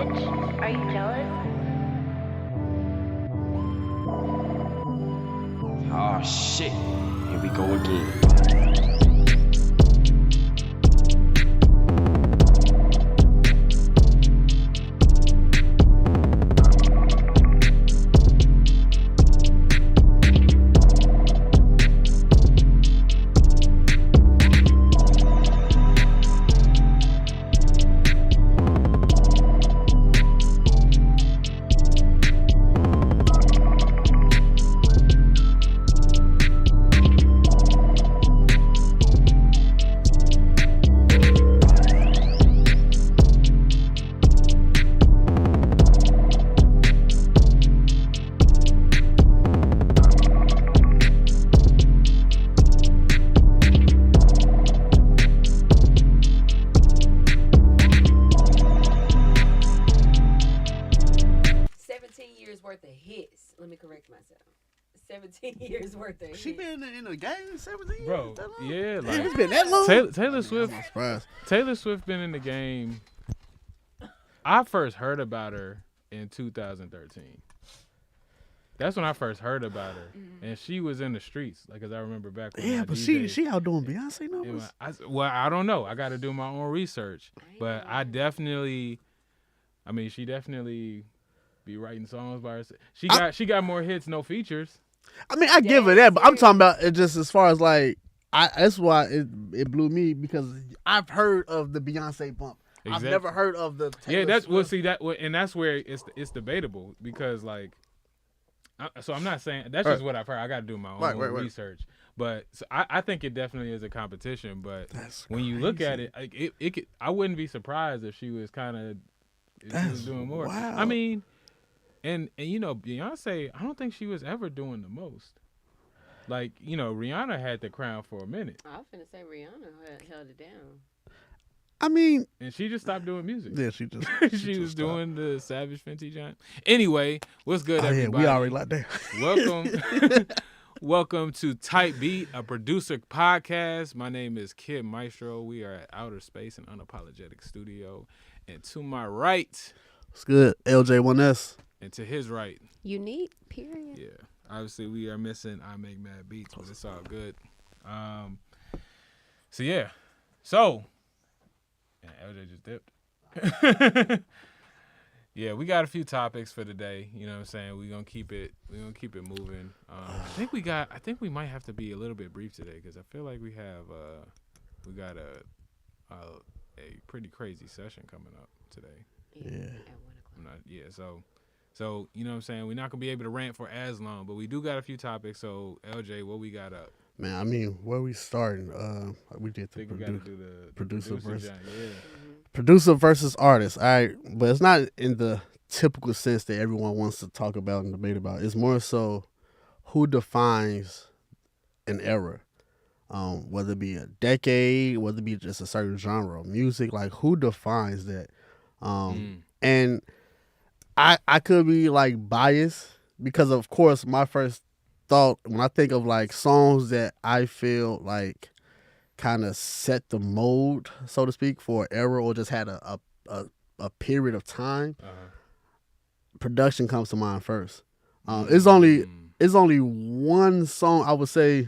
bitch. Are you jealous? Oh shit. Here we go again. Worth of hits. Let me correct myself. 17 years worth of hits. She been in the game 17 Bro, years? That long? yeah, Damn, like it's been that long? Taylor Swift. I'm surprised. Taylor Swift been in the game. I first heard about her in 2013. That's when I first heard about her, and she was in the streets. Like, as I remember back when. Yeah, I but DJ'd. she outdoing Beyonce numbers. Well, I don't know. I got to do my own research, but I definitely. I mean, she definitely be writing songs by herself. She got more hits, no features. I mean, I give her that, but I'm talking about it just as far as like, that's why it blew me because I've heard of the Beyonce bump. Exactly. I've never heard of the Taylor that's Swift. and that's where it's debatable because like, so I'm not saying that's just what I've heard. I got to do my own research, but so I think it definitely is a competition. But That's when you look at it, like, it could, I wouldn't be surprised if she was kind of doing more. Wow. I mean. And you know, Beyonce, I don't think she was ever doing the most. Like, you know, Rihanna had the crown for a minute. I was finna say Rihanna held it down. I mean, and she just stopped doing music. Yeah, she just she was doing the Savage Fenty Giant. Anyway, what's good, everybody? Yeah, we already like that. Welcome. Welcome to Type Beat, a producer podcast. My name is Kid Maestro. We are at Outer Space and Unapologetic Studio. And to my right, what's good? LJ1S. And to his right, Unique, period. Yeah. Obviously, we are missing I Make Mad Beats, but it's all good. So, yeah. So, LJ just dipped. Yeah, we got a few topics for today. You know what I'm saying? We're gonna keep it moving. I think we might have to be a little bit brief today because I feel like we got a pretty crazy session coming up today. Yeah. So, you know what I'm saying? We're not going to be able to rant for as long, but we do got a few topics. So, LJ, what we got up? Man, I mean, where we starting? We did the producer versus artist. All right, but it's not in the typical sense that everyone wants to talk about and debate about. It's more so who defines an era, whether it be a decade, whether it be just a certain genre of music. Like, who defines that? And I could be like biased because of course my first thought when I think of like songs that I feel like kind of set the mold, so to speak, for an era or just had a period of time, production comes to mind first. It's only one song I would say,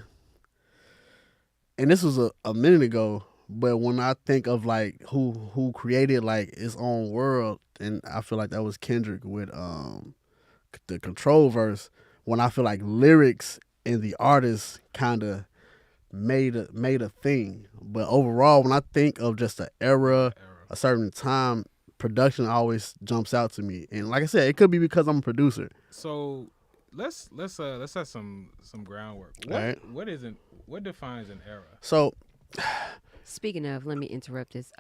and this was a minute ago, but when I think of like who created like its own world, and I feel like that was Kendrick with the Control verse, when I feel like lyrics and the artist kind of made a thing. But overall, when I think of just an era, a certain time, production always jumps out to me. And like I said, it could be because I'm a producer. So let's have some groundwork. What defines an era? So speaking of, let me interrupt this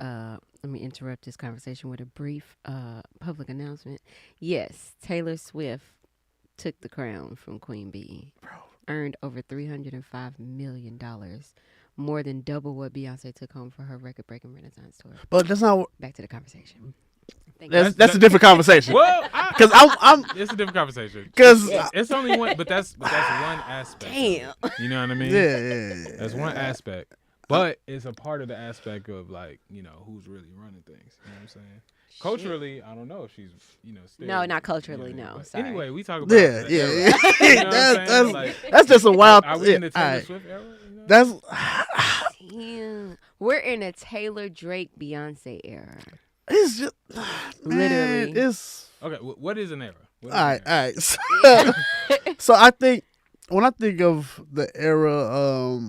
conversation with a brief public announcement. Yes, Taylor Swift took the crown from Queen Bee. Earned over $305 million, more than double what Beyonce took home for her record-breaking Renaissance tour. But that's not. Back to the conversation. That's a different conversation. Well, because it's a different conversation. Because it's only one, but that's one aspect. Damn. You know what I mean? Yeah. That's one aspect. But it's a part of the aspect of, like, you know, who's really running things. You know what I'm saying? Culturally, I don't know if she's still. No, not culturally, you know, no, but sorry. Anyway, we talk about Yeah, the yeah, era. yeah. You know what I'm saying? Like, That's just a wild. are we in the Taylor alright. Swift era? You know? That's Damn. We're in a Taylor Drake Beyonce era. it's just man, Literally. it's Okay, what is an era? What is all an right, era? all right. So I think when I think of the era,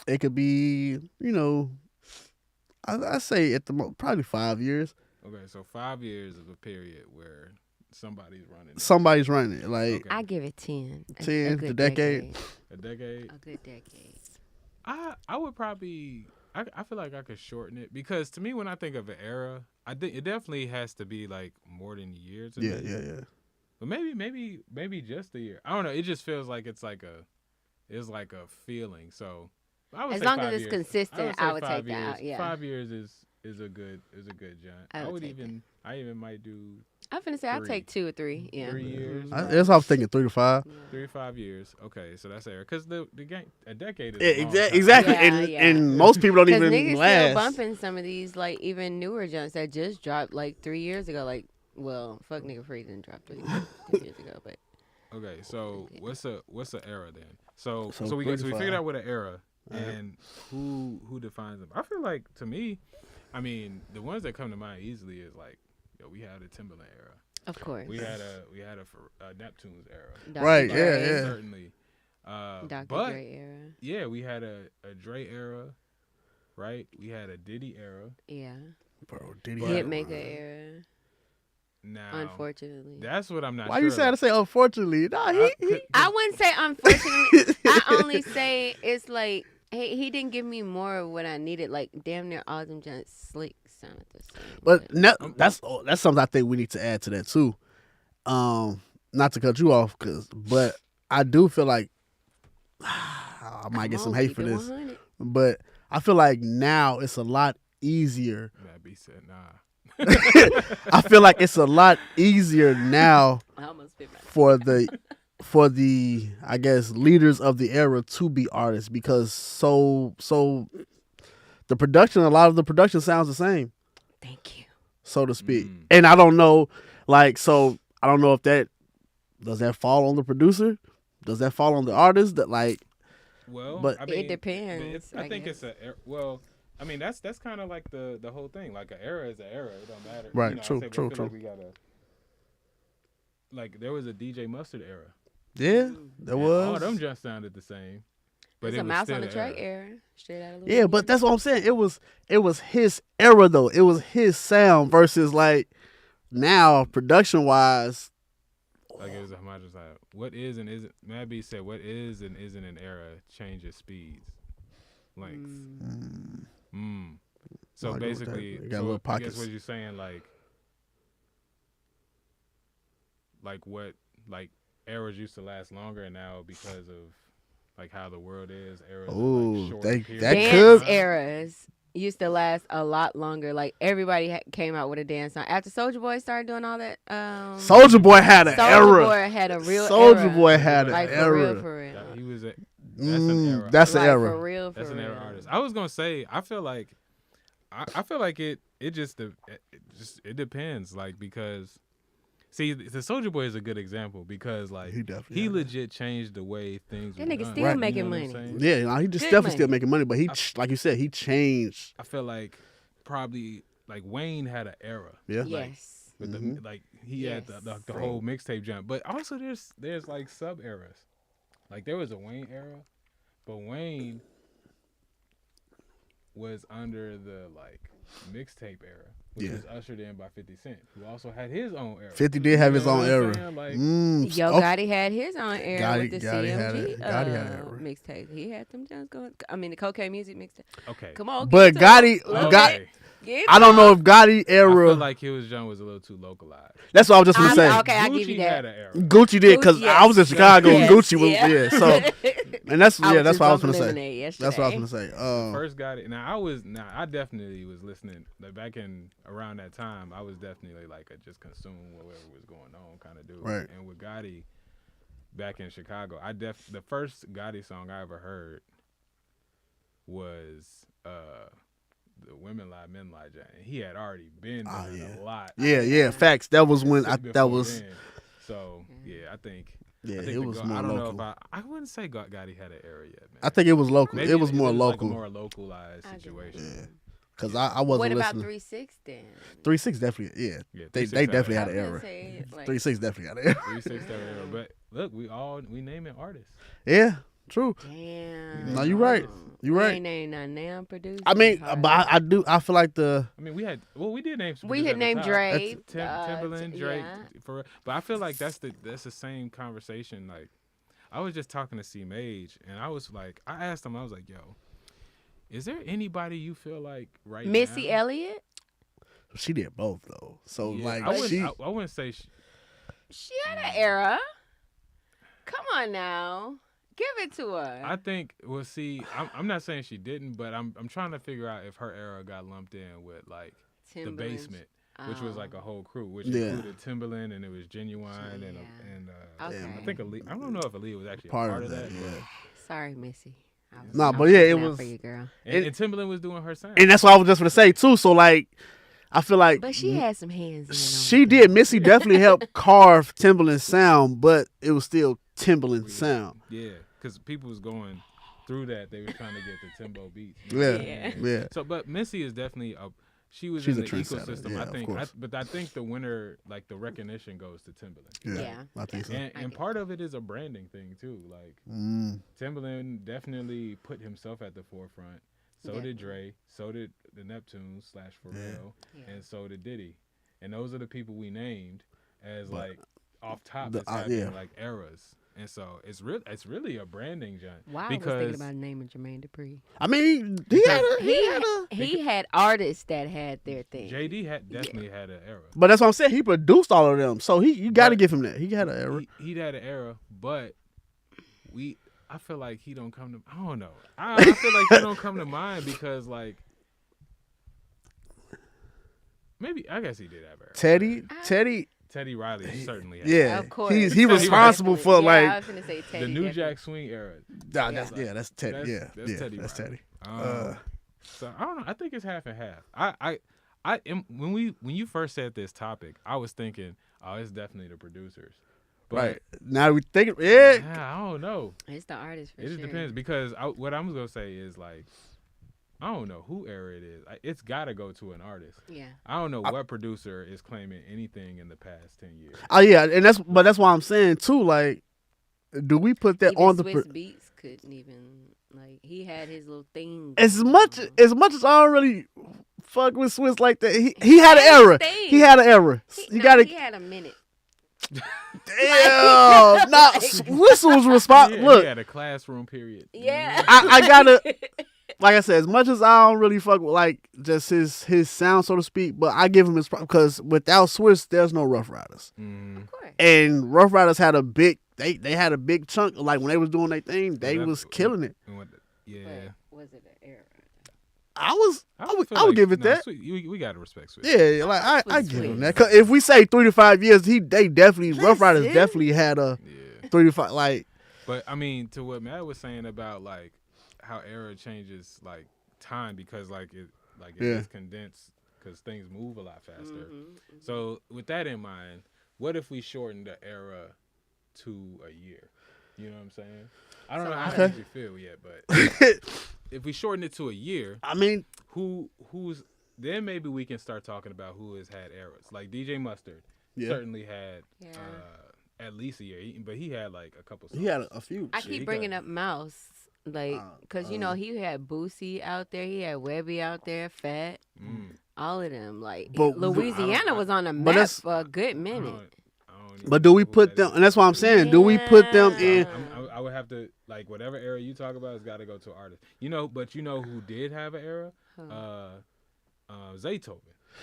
it could be I say at the probably 5 years. Okay, so 5 years of a period where somebody's running. Somebody's running it, like Okay. I give it 10. 10, good the decade. A decade. A good decade. I would probably. I feel like I could shorten it because to me, when I think of an era, I think it definitely has to be like more than years. Yeah, yeah. But maybe just a year. I don't know. It just feels like it's like a feeling. So I would As say long 5 as it's years. consistent, say I would 5 take that years. out. Yeah. 5 years is a good giant. I would take I even might do I'm finna say I'll 3. take 2 or 3. Yeah. 3 years. That's what I was thinking. 3 to 5. 3 to 5 years. Okay, so that's era. Because the game a decade is Yeah, a long time. exactly. Yeah, and, yeah. and most people don't Because even niggas last. still bumping some of these, like, even newer jumps that just dropped, like, 3 years ago. Like, well, fuck Nigga Free didn't drop 3 years ago, but. Okay, so what's a era then? So So we 3 to figured 5. out what an era Alright. and who defines them. I feel like to me, I mean the ones that come to mind easily is like we had a Timberland era, Of course. we had a Neptune's era, Dr. Right, Dre. yeah, yeah. certainly. Dr. But Dre era. yeah, we had a Dre era, right? We had a Diddy era. Yeah. Bro, Diddy. But- had- Hitmaker era. Now Unfortunately. that's what I'm not. Why sure you say to say unfortunately? Nah, he I wouldn't say unfortunately. I only say it's like he didn't give me more of what I needed. Like damn near all them giant slick sounded the same. But that's something I think we need to add to that too. Not to cut you off, but I do feel like I might get some hate for this, but I feel like now it's a lot easier. That be said, nah. I feel like it's a lot easier now I almost spit my for the I guess leaders of the era to be artists because so the production, a lot of the production sounds the same, Thank you. so to speak. Mm. And I don't know, I don't know if that fall on the producer, does that fall on the artist that Well, But- I mean, It depends. I think it's well. I mean, that's kind of like the whole thing. Like an era is an era. It don't matter. Right, You know, I true, say, but I true, feel true. Like we gotta. Like there was a DJ Mustard era. yeah, there And was. all them just sounded the same. But It's it a was mouse still on the an track era. era. Straight out of Yeah, Louisiana. but that's what I'm saying. It was his era though. It was his sound versus now production wise. Like it was a homogenous. Like, what is and isn't? Mad B said, "What is and isn't an era changes speeds, lengths." So I agree with that. basically, You got so little I pockets. guess what you're saying, what eras used to last longer, and now because of how the world is, eras. are, Ooh, short that periods could- of Dance time. eras used to last a lot longer. Like everybody came out with a dance song after Soldier Boy started doing all that. Boy had an Soulja era. Boy had a real Soldier era. Boy had an like for era. real, for real. He was a. That's an era. That's an Like, era. for real, for That's an real. era artist. I was gonna say, I feel like it just depends, because see, the Soldier Boy is a good example because He definitely he had that. legit changed the way things. That were nigga done. still Right. making You know what I'm money. saying? Yeah, he just Good definitely money. still making money, but like you said, he changed. I feel like probably Wayne had an era. Yeah. Yes. With Mhm. he had Yes. the whole mixtape jump, but also there's sub eras. Like there was a Wayne era, but Wayne was under the mixtape era, which Yeah. was ushered in by 50 Cent, who also had his own era. 50 did have his You know own what I'm era. saying? Like, Yo Okay. Gotti had his own era with the Gotti had CMG it. Gotti had an era. mixtape. He had them just going. I mean, the Cocaine Music mixtape. okay, Come on, But give it to him. Gotti, Little Gotti, bit. Give I don't it know up. if Gotti I era. feel like his jump was a little too localized. That's what I was just gonna say. Okay, I give you Gucci that. had an era. Gucci did because Gucci, I was in yes. Chicago Yes, and Gucci was yeah. So and that's I was that's just what I was gonna bumping say. Lemonade yesterday. That's what I was gonna say. First got it. I definitely was listening. Back in around that time, I was definitely just consume whatever was going on kind of dude. Right. And with Gotti, back in Chicago, the first Gotti song I ever heard was the Women Lie, Men Lie joint. And he had already been Oh, doing yeah. a lot. Yeah, facts. That was when before that was. then. So yeah, I think. Yeah, I think it was I more don't local. know if I wouldn't say Gotti had an era yet, man. I think it was local. Maybe it was more like local. a more localized I get it. situation. Yeah. Cause I wasn't What about listening. 3-6 then? 3-6 definitely, yeah. Yeah, They 3-6 definitely had I an was era. gonna say, like, 3-6 definitely had an era. 3-6 that era. But look, we naming artists. Yeah, true. Damn. No, you right. You We right. ain't named none now producers. I mean, Hard. but I feel like the I mean, we did name. some we producers had at the named top. Drake, Timbaland, Drake, yeah. for but I feel like that's the same conversation. Like, I was just talking to C Mage, and I was like, I asked him, I was like, yo, is there anybody you feel like right Missy now? Elliott. she did both though. So Yeah, like I wouldn't, she I wouldn't say She had an era. Come on now, give it to her. I think. Well, see, I'm not saying she didn't, but I'm trying to figure out if her era got lumped in with like the Timbaland. Basement, which was like a whole crew, which Yeah. included Timbaland and it was Genuine Yeah. and Okay. I think Aaliyah. I don't know if Aaliyah was actually part a part of that. but- Yeah. Sorry, Missy. I was- Nah, I but was yeah, looking it out was- for you, girl. and Timbaland was doing her sound. And that's what I was just gonna say too. So like, I feel like But she had some hands in it. she did. Missy definitely helped carve Timbaland's sound, but it was still Timbaland's sound. Yeah, because people was going through that. They were trying to get the Timbo beats. Yeah, yeah. So, but Missy is definitely she's She's in a the trendsetter, ecosystem. yeah, I of think, course. but I think the winner, like the recognition, goes to Timbaland. Yeah. I think so. And I get part of it is a branding thing too. Like Timbaland definitely put himself at the forefront. So did Dre. So did the Neptunes / Pharrell, Yeah. and so did Diddy. And those are the people we named as But like off top. the- It's having yeah. like eras. And so it's really a branding joint. Why I was because thinking about naming Jermaine Dupri. I mean, He had artists that had their thing. JD definitely had an era. but that's what I'm saying. He produced all of them, so you got to But- give him that. He had an era. He had an era, but I feel like he don't come to. I don't know. I feel like he don't come to mind because like maybe I guess he did have an era. Teddy Riley certainly had. Yeah, Of course. he Teddy responsible for Definitely. Yeah, I like was gonna say the Teddy. New definitely. Jack Swing era. that's Teddy. That's Teddy That's Riley. Teddy. So I don't know. I think it's half and half. I am when you first said this topic, I was thinking, oh, it's definitely the producers. But Right now we think, yeah, I don't know. It's the artist for It just sure. depends because what I'm gonna say is like, I don't know who era it is. It's got to go to an artist. Yeah. I don't know what producer is claiming anything in the past 10 years. oh yeah, and that's why I'm saying too. Like, do we put that Even on the Swiss Beats couldn't even like he had his little thing. as much as I don't really fuck with Swiss like that. He had an era. thing. He had an era. You gotta. He had a minute. Damn, nah, Swiss was responsible. He Look, had a classroom period. Yeah. I gotta. Like I said, as much as I don't really fuck with like just his sound, so to speak, but I give him his because without Swiss, there's no Rough Riders, Of course. and Rough Riders had a big they had a big chunk. Like when they was doing their thing, they was killing it. Yeah. But was it an era? I would feel like- give it nah, that. Sweet, we gotta respect Swiss. Yeah, like I Swiss give him Swiss. that. 'Cause if we say 3 to 5 years, they definitely Rough Riders Listen. definitely had a Yeah. 3 to 5 like. But I mean, to what Matt was saying about like how era changes like time because it Yeah. is condensed because things move a lot faster. So with that in mind, what if we shorten the era to a year? You know what I'm saying? I don't know how Okay. you feel yet, but if we shorten it to a year, I mean, who's then maybe we can start talking about who has had eras. Like DJ Mustard Yeah. certainly had Yeah. at least a year, but he had like a couple songs. he had a few. I Yeah, he keep got bringing it. up Mouse, like, cause you know he had Boosie out there, he had Webby out there, Fat, all of them. Like But- Louisiana was on the but map that's- for a good I minute. don't even But do we know who put that them? is. And that's what I'm saying. Do we put them in? I would have to like whatever era you talk about has got to go to artist. But you know who did have an era? Zaytoven.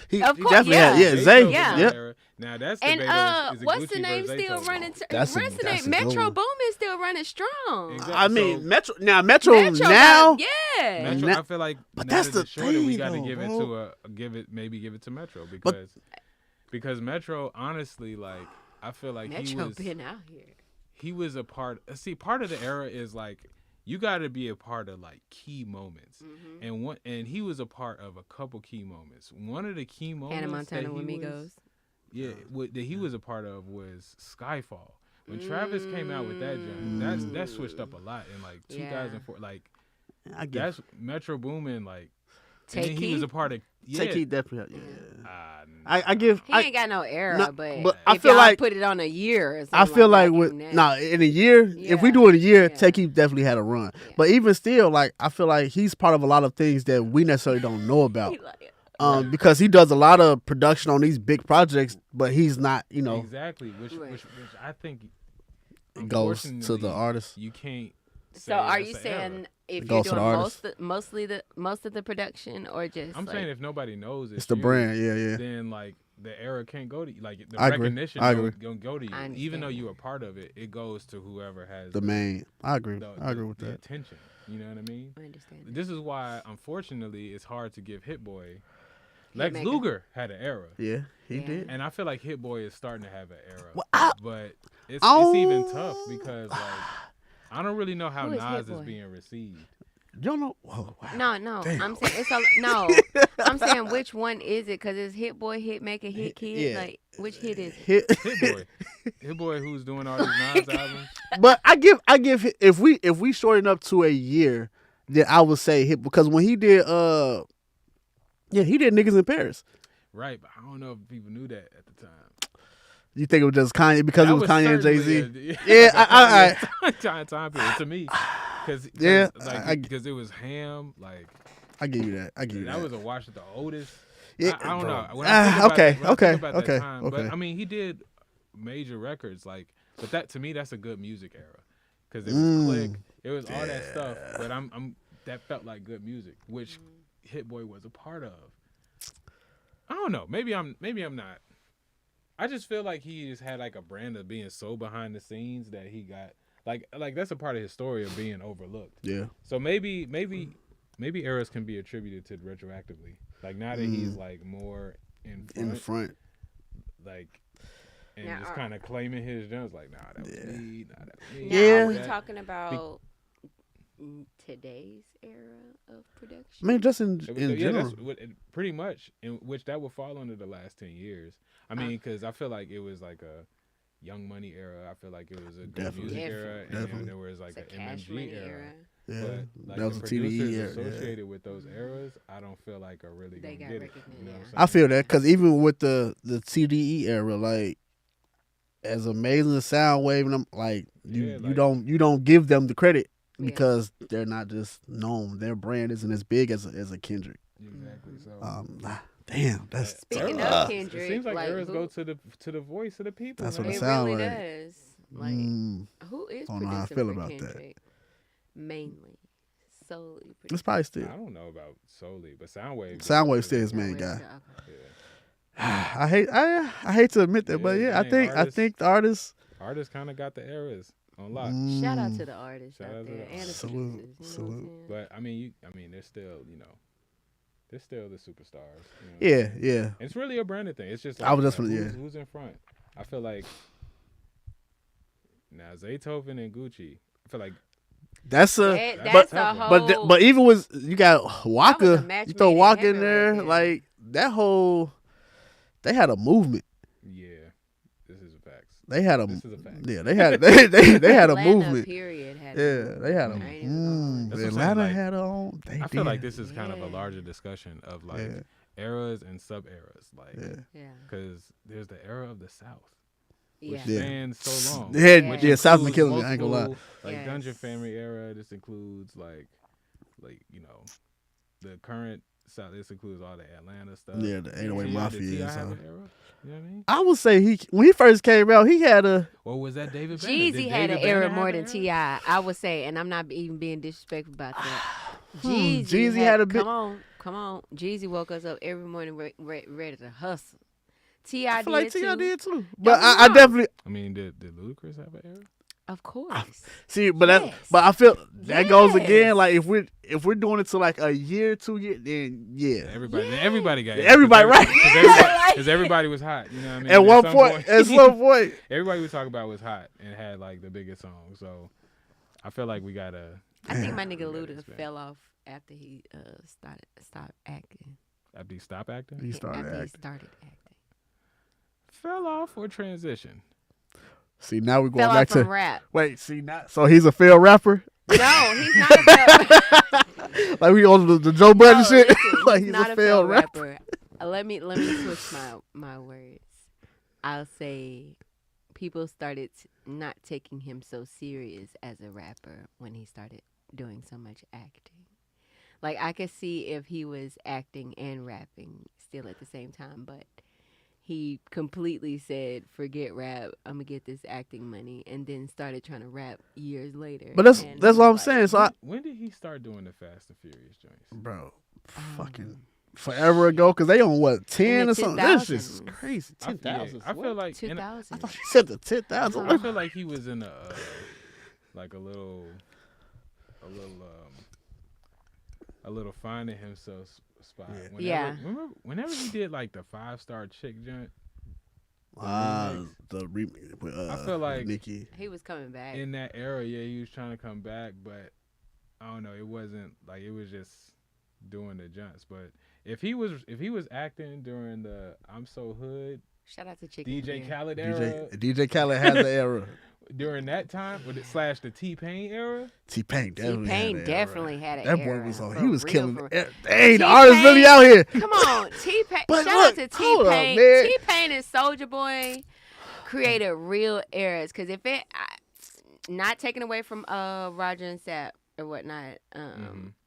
He Of course, definitely yeah. had. Yeah, Zay. Zaytoven Yeah. had an Yep. era. Now that's And debatable. Is it what's Gucci the name versus still Zaytoven? running? That's a What's the good name? Metro one. Boomin still running strong. Exactly. I mean, So- Metro now Metro yeah. Metro, Now- I feel like but now that's that the it's shorter, we thing, got to though, give it bro. to give it to Metro because Metro honestly like I feel like Metro been out here. he was a part. See, part of the era is like you got to be a part of like key moments, Mm-hmm. and he was a part of a couple key moments. One of the key moments Hannah Montana that with he Migos. was, that he was a part of was Skyfall. When Travis came out with that joint, that switched up a lot in like 2004. Like I get that's Metro Boomin. Like, and Take then he was Keith? a part of Take Heat definitely. Yeah. Ah, I give. He ain't got no era, No, but I if feel y'all like put it on a year, or I something feel like that, with give him that. in a year, if we Yeah. do it a year, Yeah. Take Heat definitely had a run. Yeah. But even still, like I feel like he's part of a lot of things that we necessarily don't know about. He like, Because he does a lot of production on these big projects, but he's not, exactly. Which I think goes to the unfortunately, artist. You can't. so say are that's you an saying era. if goes you're to the doing artist. most of the production, or just I'm like, saying if nobody knows It's the you, brand, yeah. then like the era can't go to you. Like the I agree. recognition I agree. don't go to you. I understand Even though that. you are part of it, it goes to whoever has The main. I agree. I agree with the that. attention. You know what I mean? I understand. That. This is why, unfortunately, it's hard to give Hit Boy. Lex Hitmaker. Luger had an era, Yeah, he Yeah. did. and I feel like Hit Boy is starting to have an era. Well, But it's Oh. even tough because like I don't really know how Who is Nas Hit is Boy? being received. You don't know? Whoa, wow. No, Damn. I'm saying it's a no. I'm saying which one is it? Because it's Hit Boy, Hit Maker, Hit Kid. Yeah. Like which hit is it? Hit. Hit Boy, who's doing all these Nas albums. But I give if we shorten up to a year, then I would say hit because when he did he did Niggas in Paris. Right, but I don't know if people knew that at the time. You think it was just Kanye because That it was Kanye and Jay certainly Z? Yeah, time period to me, because Yeah, because it was Ham, like I give you that. I give you that that. was a wash at the oldest. Yeah, I don't bro. know. When I think about Okay, that, when I okay, think about that okay, time, okay. But I mean, he did major records, like, but that to me, that's a good music era, because it was Click, it was all that stuff. But I'm that felt like good music, which Hit Boy was a part of. I don't know. Maybe I'm not. I just feel like he just had like a brand of being so behind the scenes that he got like that's a part of his story of being overlooked. Yeah. So maybe eras can be attributed to retroactively. Like now that he's like more in front, like and Now, just kind of claiming his gems. Like, nah, that was me. Nah, that was me. Now, Yeah. are we talking about today's era of production? I mean, just in Yeah, general. that's what pretty much, in which that would fall under the last 10 years. I mean, because I feel like it was like a Young Money era. I feel like it was a good Definitely. music era, and Definitely. then there was like it's a an Cash MMG Money era. era. Yeah, But like that was the a TDE producers era. Yeah. associated with those eras, I don't feel like are really They gonna got get it. recognition, You know what yeah. I'm I saying? feel that because even with the TDE era, like as amazing as Soundwave, and I'm like Yeah, like- you don't give them the credit Yeah. because they're not just known. Their brand isn't as big as a Kendrick. Exactly. So Damn, that's Speaking tough. of Kendrick, it seems like eras who- go to the voice of the people. That's man. what it it sound really like. does. Like, who is I don't know how I producing feel for about that. Kendrick? Mainly, solely. It's producing. probably still. I don't know about solely, but Soundwave. Soundwave still his main Soundwave, guy. okay. Yeah. I hate to admit that, but Yeah, I dang, think artists- the artists. Artists kind of got the eras on lock. Shout out to the artists Shout out out to there the and the artists. Salute, producers. You know salute. what I'm saying? But I mean, they're still, they're still the superstars. You know what I'm Yeah, saying? yeah. It's really a branded thing. It's just I was just like, gonna- who's in front. I feel like now Zaytoven and Gucci. I feel like That's a. That's but- a whole. But even with you got Waka, match you throw made in Waka in heaven there, right there. like that whole. They had a movement. yeah, this is facts. They had a. This is a fact. Yeah, they had they had a Atlanta movement. Period had Yeah, they had a. I ain't even That's what I'm saying, Atlanta like, had a own. They I feel like did. this is kind of a Yeah. larger discussion of like Yeah. eras and sub eras, like Yeah. Yeah. because there's the era of the South, which Yeah. Yeah. spans so long. They had, Which yeah, South been includes killing it. I ain't gonna lie. multiple, like Dungeon Yes. Family era. This includes like the current South. This includes all the Atlanta stuff. Yeah, the 808 T.I. Mafia Did T.I. and have stuff. an era? You know what I mean? I would say when he first came out, he had a. Or was that David Banner? Jeezy Did had an David era Banner more have than an era? T.I. I would say, and I'm not even being disrespectful about that. Jeezy had a bit. Come on. Jeezy woke us up every morning ready to hustle. T.I. I feel like did T.I. too. did too. But Don't I know. definitely I mean, did Ludacris have an era? Of course. see, but Yes. I feel that goes again. Yes. Like if we're doing it to like a year, 2 years, then yeah. Everybody got Everybody, right. Because everybody was hot. You know what I mean? At one point, at some point, everybody we talk about was hot and had like the biggest song. So I feel like we gotta I think my nigga Damn. Luda fell off after he stopped acting. After you stop acting, He started after he acting. started acting. fell off or transition. See, now we're going Fell back off from to rap. wait. See, now so he's a failed rapper. No, he's not a failed Like we on the Joe Budden No, shit. listen, Like he's he's not a failed rapper. rapper. Let me switch my words. I'll say people started not taking him so serious as a rapper when he started doing so much acting. Like I could see if he was acting and rapping still at the same time, but he completely said, "Forget rap. I'm gonna get this acting money," and then started trying to rap years later. But that's And that's he what I'm was saying. So I, When did he start doing the Fast and Furious joints? bro, like, fucking forever ago, because they on what 10 the or something. This shit is 2000s. crazy. 10,000. I feel like, and 2000. I thought you said the 10,000. I feel like he was in a like a little finding himself spot. Yeah. Whenever, Yeah. Remember whenever he did like the 5-star chick joint, The remix with I feel like- Nicki. He was coming back. in that era, yeah, he was trying to come back, but I don't know, it wasn't like it was just doing the jumps. But if he was acting during the I'm So Hood Shout out to Chicken. DJ Ear. Khaled era, DJ Khaled has the era. during that time, with it / the T-Pain era, T-Pain definitely T-Pain had definitely had an That era. boy was on. For He was real, killing for it. real. Dang, the artists really out here. Come on, T-Pain. But Shout look, out to hold up, T-Pain. man. T-Pain and Soulja Boy created real eras. Because if it, not taken away from Roger and Sapp or whatnot,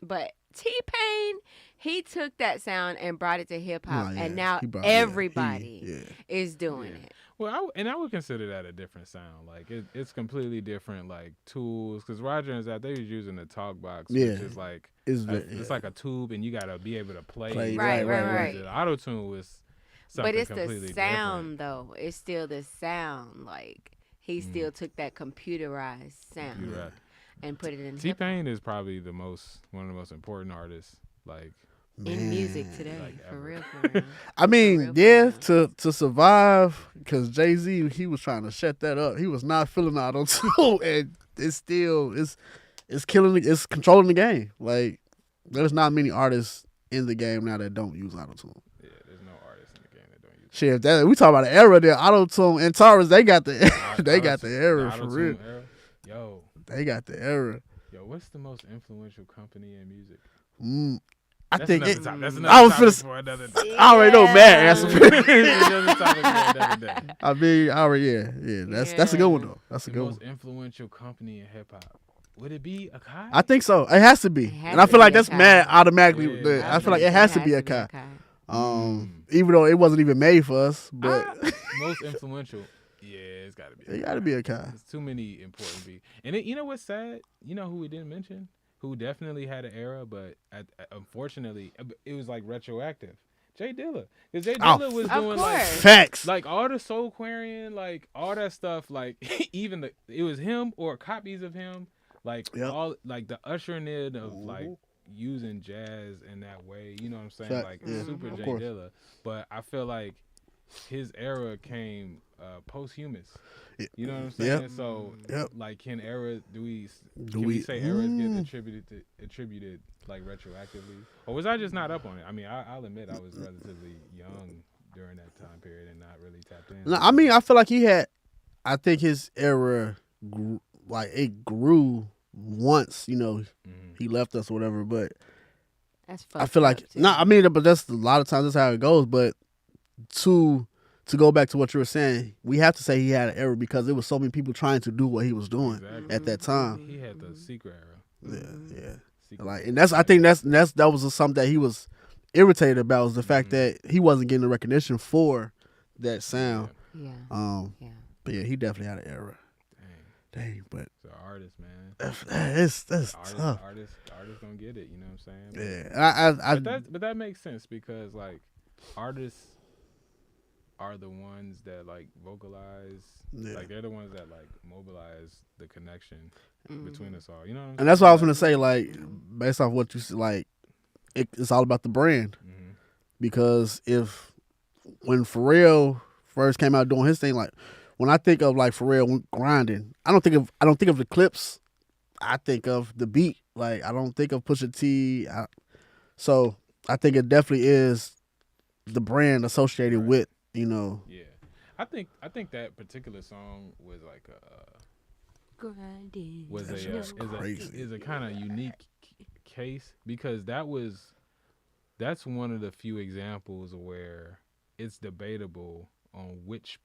but T-Pain, he took that sound and brought it to hip hop, Nah, yeah, and now he brought- everybody yeah. is doing Yeah. it. Well, I would consider that a different sound. Like it's completely different, like tools. Because Roger and Zap, they was using the talk box, Yeah. which is like It's it's like a tube, and you gotta be able to play. Play, right. The auto tune was something But it's completely the sound, though. It's still the sound. Like he still took that computerized sound different. You're right. and put it in hip T-Pain is probably one of the most important artists. Like in music Man. today, Like for ever. real, for real. I mean, real, for yeah, real. to survive, because Jay-Z, he was trying to shut that up. He was not feeling auto tune, and it's still it's killing it's controlling the game. Like there's not many artists in the game now that don't use auto tune. yeah, there's no artist in the game that don't use. Shit, if that we talk about an era there, auto tune and Taurus, they got the they got the Auto-tune- era for auto-tune real. era. Yo, They got the era. what's the most influential company in music? I That's think another it, topic. That's I another was topic finna- for another day. I already know Matt answer. That's another topic for another day. I mean, I already yeah. That's a good one though. That's a The good most one. influential company in hip hop. Would it be Akai? I think so. It has to be, It has and I to feel be like that's Akai. mad automatically. Yeah, I feel like it has to be a Kai. Even though it wasn't even made for us, but Most influential. Yeah, it's got to be. it got to be a Kai. There's too many important beats. And you know what's sad? You know who we didn't mention? Who definitely had an era, but unfortunately, it was like retroactive. Jay Dilla. Because Jay Oh, Dilla was Of doing course. Facts. like all the Soulquarian, like all that stuff, like even it was him or copies of him, like Yep. all like the ushering in of like using jazz in that way. You know what I'm saying? Fact, Like yeah, super of Jay course. Dilla. But I feel like his era came posthumous. You know what I'm saying? Yep. So Yep. like can we we- say eras get attributed like retroactively? Or was I just not up on it? I mean, I'll admit I was relatively young during that time period and not really tapped in. No, I mean, I feel like I think his era, it grew once. You know, Mhm. he left us or whatever. But That's I feel like but that's a lot of times that's how it goes. But to go back to what you were saying, we have to say he had an error because there was so many people trying to do what he was doing Exactly. at that time. He had the secret era. Yeah. Secret Like, era. and I think that was something that he was irritated about, was the fact that he wasn't getting the recognition for that sound. Yeah. Yeah. But yeah, he definitely had an error. Dang, Dang, but it's an artist, man. that's tough. Artist gonna get it. You know what I'm saying? Yeah, But that makes sense because like artists are the ones that like vocalize. Yeah. Like they're the ones that like mobilize the connection Mm-hmm. between us all. You know what I'm saying? and that's what I was gonna say. Like, based off what you said, like, it's all about the brand. Mhm. Because when Pharrell first came out doing his thing, like when I think of like Pharrell grinding, I don't think of the clips. I think of the beat. Like I don't think of Pusha T. So I think it definitely is the brand associated with, you know. Yeah, I think that particular song was like Grinding. was That a shit was is crazy. a kind of unique case because that's one of the few examples where it's debatable on which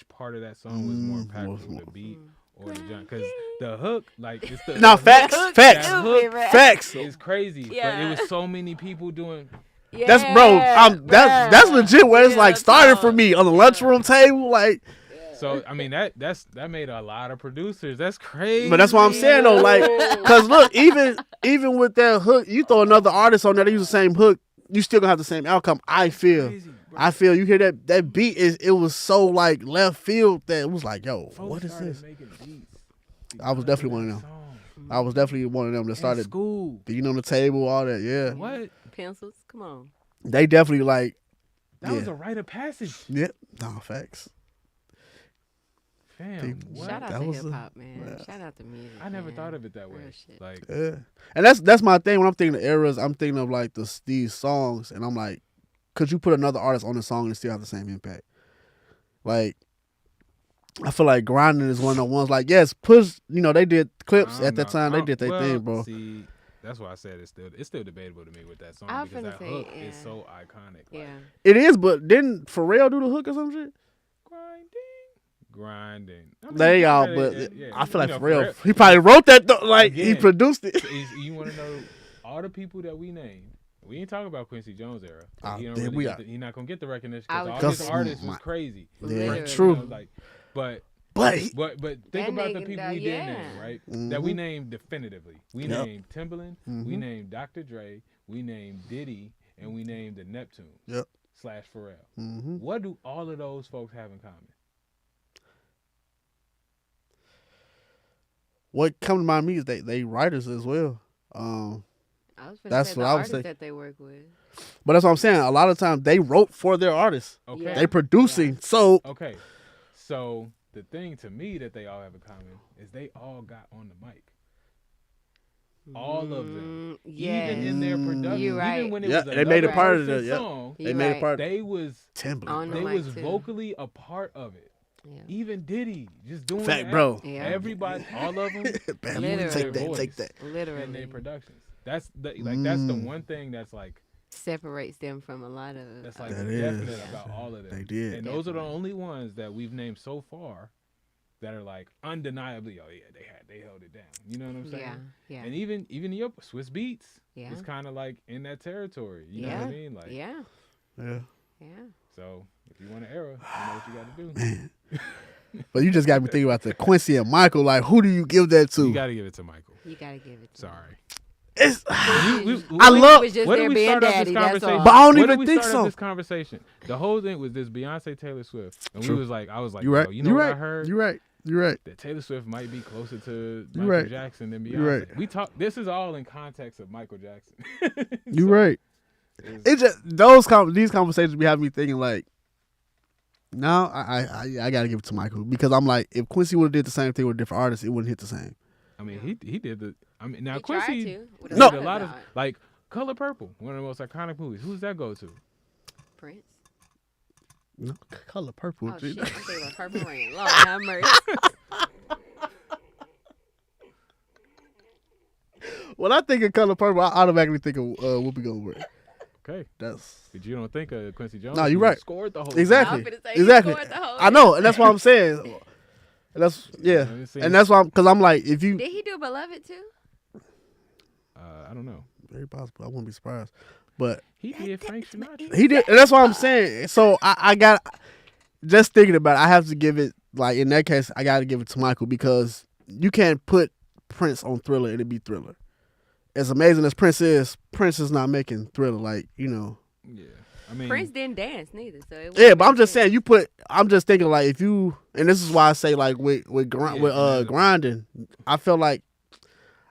part of that song was more impactful, the beat or the jump. Because the hook, like it's the Now the facts, hook- facts, that hook facts. is crazy, but Yeah. it was so many people doing. That's that's legit where it's like started for me on the lunchroom table, like. So I mean that made a lot of producers. That's crazy. But that's what I'm saying though, like, cause look, even with that hook, you throw another artist on there, they use the same hook, you still gonna have the same outcome. I feel you hear that beat it was so like left field that it was like, yo, Folks what is started this? making beats I was because definitely one of that them. song. I was definitely one of them that In started school. beating on the table, all that. Yeah, What? Pencils, come on. they definitely like. That was Yeah. a rite of passage. Yep, no facts. Fam, People- what? Shout out That to was a- hip hop, man. yeah. Shout out to music. I never man. thought of it that way. Real shit. Like, Yeah, and that's my thing when I'm thinking of eras. I'm thinking of like these songs, and I'm like, could you put another artist on the song and still have the same impact? Like, I feel like Grinding is one of the ones. Like, yes, Push. You know, they did clips I at that don't know. time. They did their Well, thing, bro. See, that's why I said it's still debatable to me with that song I was because finna that say, hook is yeah. so iconic. Like, Yeah. It is, but didn't Pharrell do the hook or some shit? grinding. I mean, There y'all, yeah, but yeah, I feel like you know, Pharrell, he probably wrote that. Like he Again. produced it. You want to know all the people that we named? We ain't talking about Quincy Jones era. Ah, He don't then really we get are- the, he not gonna get the recognition I because was all just- his artists my- was crazy. Yeah, Literally. true. You know, like, but But he, think That about the nigga, people though, we did yeah. name, right? That we Mhm. named definitively. We Yep. named Timbaland, we named Dr. Dre, we named Diddy, and we named the Neptunes. Yep. / Pharrell. Mhm. What do all of those folks have in common? What come to mind me is they writers as well. I was finna That's say what the I would artists say. that they work with. But that's what I'm saying. A lot of times they wrote for their artists. Okay. Yeah. They producing. So Okay. So the thing to me that they all have in common is they all got on the mic. All of them. Yes. Even in their production. You right. Even when it Yeah, was they made it another part of person's the- yeah. song, they You made right. it part. they was Timbaland. On the they mic, was too. vocally a part of it. Yeah. Even Diddy just doing Fact, that. bro. Yeah. Everybody, all of them, Bam, Literally. take that. Voice. Take that. in Literally. their productions. That's the Mm. one thing that's like Separates them from a lot of. that's like That definite is. about all of them. They did. And those are the Definitely. only ones that we've named so far that are like undeniably, oh yeah, they held it down. You know what I'm saying? Yeah. Yeah. And even your Swiss Beats Yeah. is kind of like in that territory. You know what I mean? Like, Yeah. Yeah. Yeah. so if you want an era, you know what you got to do. But you just got me thinking about the Quincy and Michael. Like, who do you give that to? You got to give it to Michael. You gotta give it. To Sorry. It's, I love- Was just What there did we being start off daddy. this That's conversation? all. But I don't What even did we think start so. off this conversation? The whole thing was this Beyonce Taylor Swift, and True. I was like, you right. yo, you know you what right. I heard? You right. You right. That Taylor Swift might be closer to You Michael right. Jackson than Beyonce. You right. We talk. This is all in context of Michael Jackson. You So, right. it's- It just these conversations be having me thinking like, no, I gotta give it to Michael because I'm like, if Quincy would have did the same thing with different artists, it wouldn't hit the same. I mean, he did the. I mean, now He tried Quincy to, with did a lot a of lot of that. like Color Purple, one of the most iconic movies. Who's that go to? Prince. No, Color Purple. Oh G. shit! I'm thinking about Purple Rain. Lord have mercy. When I think of Color Purple, I automatically think of Whoopi Goldberg. Okay, That's but you don't think of Quincy Jones? No, you're who right. Scored the whole exactly, I'm finna say he exactly. scored the whole I know, and that's what I'm saying. And that's yeah, Let me see. and that's why because I'm like, if you Did he do Beloved too? I don't know. very possible, I wouldn't be surprised, but He did Frank Sinatra. he did, and that's what I'm saying. So I got just thinking about it, I have to give it like in that case, I got to give it to Michael because you can't put Prince on Thriller and it be Thriller. As amazing as Prince is not making Thriller like you know. Yeah, I mean, Prince didn't dance neither, so it Yeah, wouldn't but I'm make just sense. saying I'm just thinking like if you and this is why I say like with Yeah, grinding, I feel like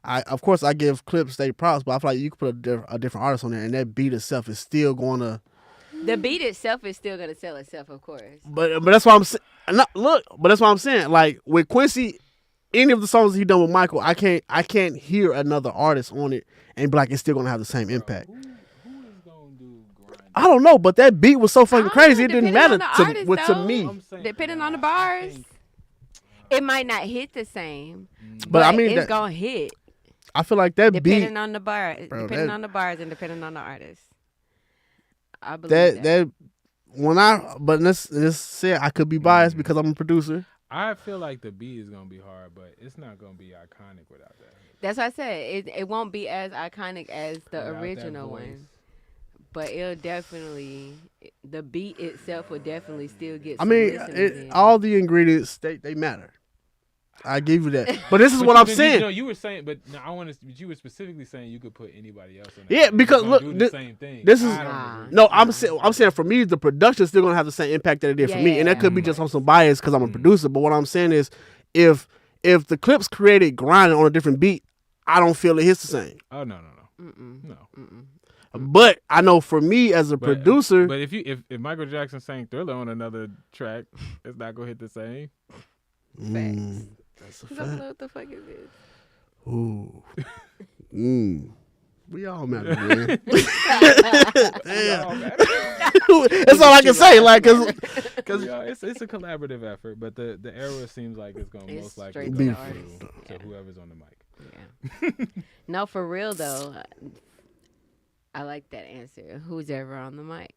of course I give Clips state props, but I feel like you could put a different artist on there and that beat itself is still going to. The beat itself is still gonna sell itself, of course. But that's why I'm saying. Look, but that's what I'm saying. Like with Quincy, any of the songs he done with Michael, I can't hear another artist on it and be like it's still gonna have the same impact. Who is gonna do grind? I don't know, but that beat was so fucking don't crazy. know, It didn't depending matter on the artist, to though. me. I'm saying, Depending on the I bars, think- it might not hit the same. But I mean, it's that, gonna hit I feel like that depending beat on the bar, Bro, depending that- on the bars, and depending on the artist. I believe that when but let's say I could be biased because I'm a producer. I feel like the beat is gonna be hard, but it's not gonna be iconic without that. That's what I said. It won't be as iconic as the Without that original voice. one, but it'll definitely the beat itself will definitely still get. I Some mean, listeners in. all the ingredients they matter. I give you that. But this is But what you- I'm but saying. You, you were saying, but no, I want to. But you were specifically saying you could put anybody else in. Yeah, because gonna look, do the this- same thing. this is- I don't Nah. agree. No, I'm saying for me, the production's still gonna have the same impact that it did for me, and that could be Yeah. just on some bias because I'm a producer. But what I'm saying is, if the clips created grinding on a different beat, I don't feel it hits the same. Oh no. Mm-mm. But I know for me as a producer, But if Michael Jackson sang Thriller on another track, it's not gonna hit the same. that's a I don't know fact. what the fuck is this? Ooh, we all matter, man. Oh, man. That's all I can say. Like, cause Yeah, it's a collaborative effort, but the era seems like it's gonna It's most likely straight go to the to artist. Yeah. whoever's on the mic. Yeah. No, for real though. I like that answer. Who's ever on the mic?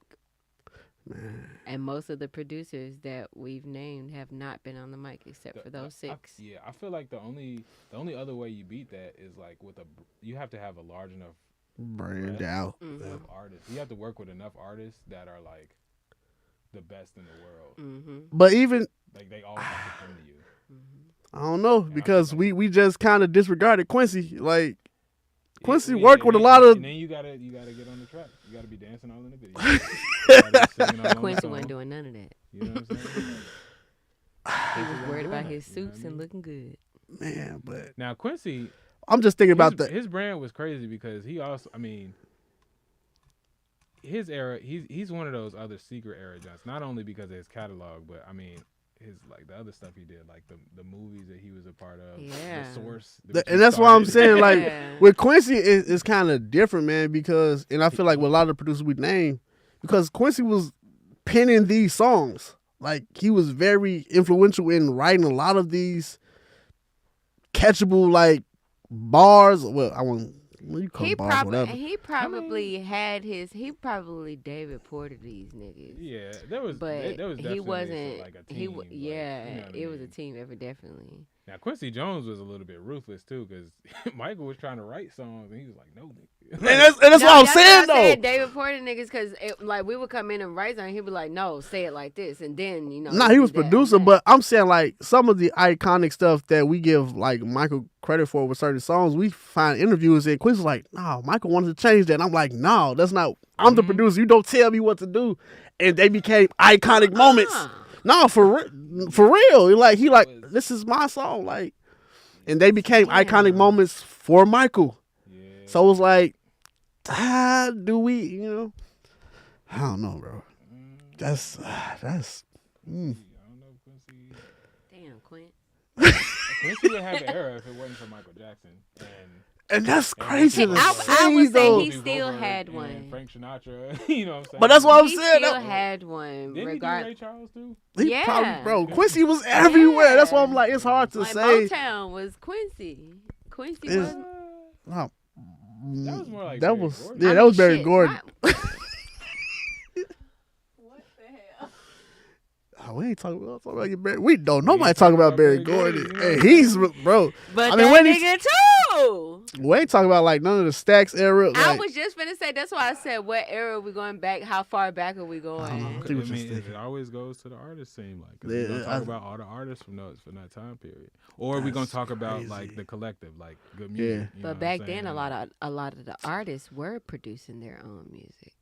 And most of the producers that we've named have not been on the mic except for those six. I feel like the only other way you beat that is like you have to have a large enough brand out. of artists. You have to work with enough artists that are like the best in the world. Mm-hmm. But even Like they all have to come to you. I don't know because we just kind of disregarded Quincy. Like Quincy Yeah, worked with a and lot then- of. And then you gotta get on the track. You gotta be dancing all in the video. You gotta be singing all on the Quincy song. wasn't doing none of that. You know what I'm saying? He was worried about his You know what I suits mean? and looking good. Man, but Now Quincy, I'm just thinking about the. his brand was crazy because he also, I mean, his era, he's one of those other secret era Johnson. Not only because of his catalog, but I mean, his like the other stuff he did, like the movies that he was a part of, Yeah. the Source, And that's why I'm saying, like, Yeah. with Quincy, it's kind of different, man, because, and I feel like with a lot of the producers we name, because Quincy was penning these songs. Like, he was very influential in writing a lot of these catchable, like, bars. Well, I want, what you call He bars, probably whatever. he probably David Porter these niggas. Yeah, there was But definitely he wasn't. like a team. like, yeah, you know what I it was a mean? team effort, definitely. Now Quincy Jones was a little bit ruthless too, because Michael was trying to write songs and he was like, "No, nigga." And that's what I'm saying, why I said though. David Porter niggas, because like we would come in and write something, he'd be like, "No, say it like this," and then Nah, he was do that, producer, that. but I'm saying like some of the iconic stuff that we give like Michael credit for with certain songs, we find interviews and Quincy's like, no, Michael wanted to change that. And I'm like, no, that's not. I'm the producer. You don't tell me what to do, and they became iconic moments. No, for real. Like he like this is my song, like, and they became iconic moments for Michael. Yeah. So it was like, do we? You know, I don't know, bro. That's. I don't know, Quincy. Damn, Quint. Quincy would have an era if it wasn't for Michael Jackson And that's crazy to I say, would say though. he still had and one. Frank Sinatra, you know what I'm saying? But that's what I'm He saying. still That- had one. Didn't he do Regard Ray Charles too? He Yeah. probably, bro. Quincy was everywhere. That's why I'm like, it's hard to like say. Motown was Quincy. Quincy It's- was. Oh, That was more like that Barry was Gordon. yeah, I that mean, was Barry shit, Gordon. What the hell? Oh, we ain't talking about Barry. We don't nobody talking about Barry Gordon. Gordon, Hey, you know? he's bro. But I mean, that when he- nigga too. We ain't talking about like none of the Stacks era. I Like, was just finna say that's why I said what era are we going back? How far back are we I going? don't I See what you're mean, thinking. it always goes to the artist seem like. 'Cause Yeah, we're gonna I- talk about all the artists from that time period, or we're gonna That's talk about crazy. like the collective, like good Yeah. music. you know But what back I'm then, saying? a lot of the artists were producing their own music.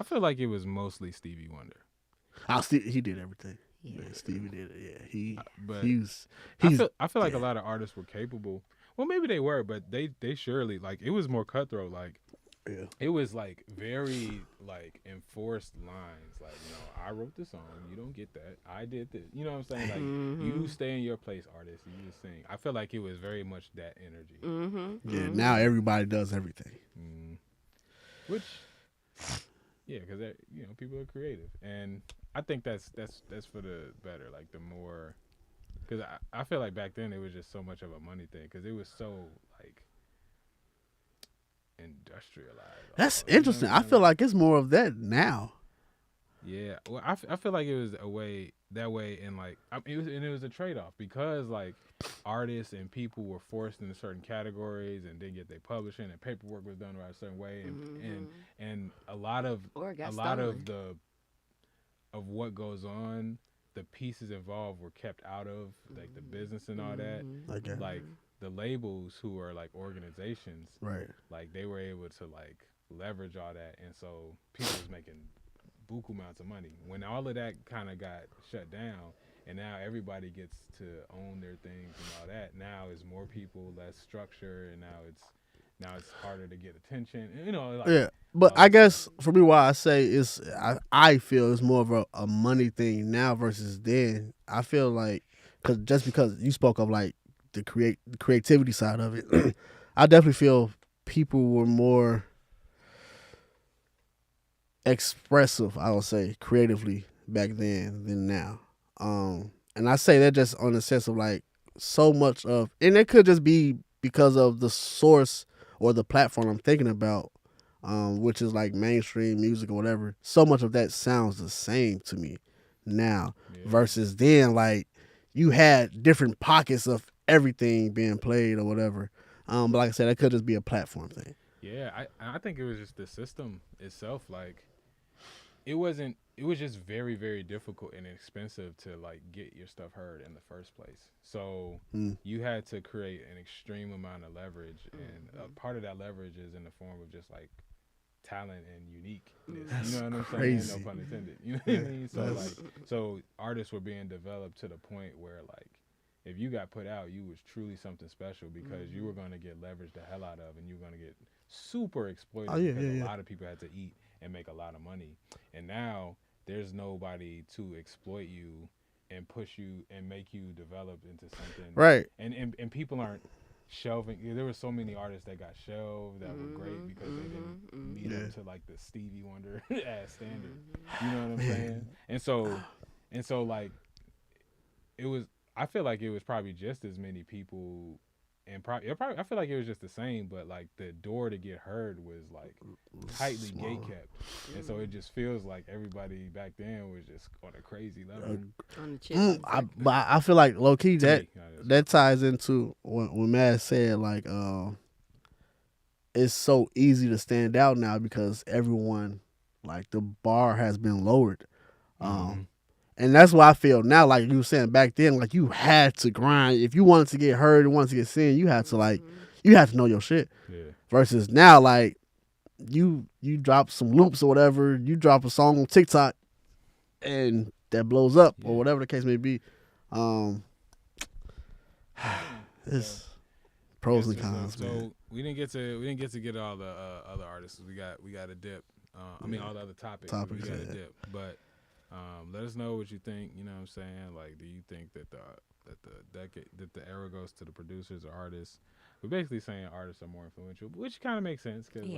I feel like it was mostly Stevie Wonder, he did everything. Yeah. Yeah, Stevie did it. Yeah, but he's I feel like a lot of artists were capable. Well, maybe they were, but they surely like it was more cutthroat. Like Yeah. it was like very like enforced lines. Like, I wrote the song. You don't get that. I did this. You know what I'm saying? Like, you stay in your place, artist. You just sing. I feel like it was very much that energy. Yeah. Now everybody does everything. Which, yeah, because people are creative, and I think that's for the better. Like, the more, because I feel like back then it was just so much of a money thing, because it was so like industrialized. That's almost, interesting. I feel like it's more of that now. Yeah, well, I feel like it was a way that way, and like it was a trade off, because like artists and people were forced into certain categories and didn't get their publishing, and paperwork was done right a certain way, and a lot of of what goes on, the pieces involved were kept out of like the business and all that. Okay. Like the labels, who are like organizations, Right. like they were able to like leverage all that, and so people was making buku amounts of money. When all of that kind of got shut down, and now everybody gets to own their things and all that, now it's more people, less structure, and now it's harder to get attention. Like, Yeah, but I guess for me, why I say is I feel it's more of a money thing now versus then. I feel like because you spoke of like the creativity side of it, I definitely feel people were more expressive, I would say, creatively back then than now. And I say that just on the sense of like so much of, and it could just be because of the source or the platform I'm thinking about, which is like mainstream music or whatever. So much of that sounds the same to me now versus then. Like you had different pockets of everything being played or whatever. But like I said, that could just be a platform thing. Yeah, I think it was just the system itself. Like, it was just very, very difficult and expensive to like get your stuff heard in the first place. So you had to create an extreme amount of leverage, and part of that leverage is in the form of just like talent and uniqueness. That's you know what I'm crazy. saying? No pun intended. You know what I mean? So so artists were being developed to the point where like, if you got put out, you was truly something special, because you were going to get leveraged the hell out of, and you were going to get super exploited, because a lot of people had to eat and make a lot of money. And now there's nobody to exploit you and push you and make you develop into something. Right. And people aren't shelving. There were so many artists that got shelved that were great because they didn't meet up to like the Stevie Wonder ass standard. You know what I'm saying? And so like it was. I feel like it was probably just as many people, and probably I feel like it was just the same, but like the door to get heard was like tightly gate kept, and so it just feels like everybody back then was just on a crazy level. On the chip. But I feel like low key that ties into when Matt said like it's so easy to stand out now because everyone, like, the bar has been lowered. And that's why I feel now, like you were saying back then, like you had to grind. If you wanted to get heard and wanted to get seen, you had to know your shit. Yeah. Versus now, like you drop some loops or whatever, you drop a song on TikTok and that blows up or whatever the case may be. It's pros and cons, man. So we didn't get to get all the other artists. We got a dip. I mean all the other topics. We got a dip, but. Let us know what you think. You know what I'm saying? Like, do you think that the era goes to the producers or artists? We're basically saying artists are more influential, which kind of makes sense because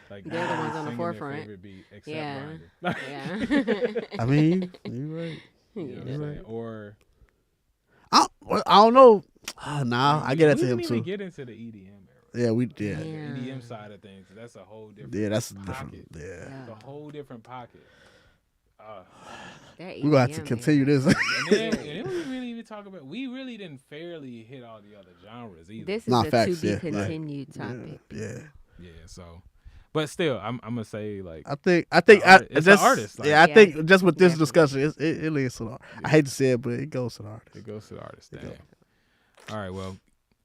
like they're the ones on the forefront. Beat, Yeah. I mean, you're right. You know what I'm saying? Or I don't know. Nah, I get that to him We too. didn't even get into the EDM era. Yeah, we The EDM side of things. That's a whole different. Yeah, that's pocket. different. Yeah. It's a whole different pocket. We're gonna have to continue this. And then we really even talk about. We really didn't fairly hit all the other genres either. This is Nah, a facts, to yeah. be continued topic. Yeah. Yeah. So, but still, I'm gonna say like. I think it's just, the artist. Like, yeah, I think just with this Definitely. discussion, it leads to the artist. I hate to say it, but it goes to the artist. It goes to the artist. Damn. All right. Well,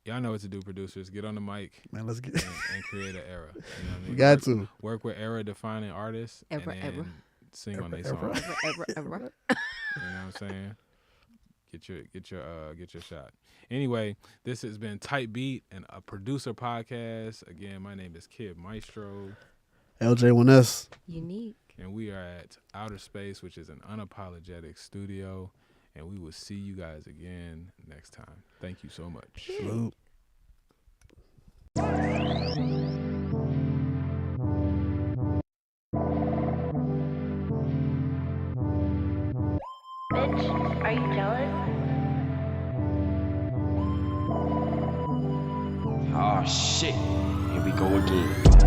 y'all know what to do, producers. Get on the mic Man, let's get. and create an era. You know what I mean? We got to. Work with era defining artists and then sing on their song. Ever. You know what I'm saying? get your shot. Anyway, this has been Tight Beat and a producer podcast. Again, my name is Kid Maestro. LJ1S. Unique. And we are at Outer Space, which is an unapologetic studio. And we will see you guys again next time. Thank you so much. Salute. Bitch, are you jealous? Oh shit. Here we go again.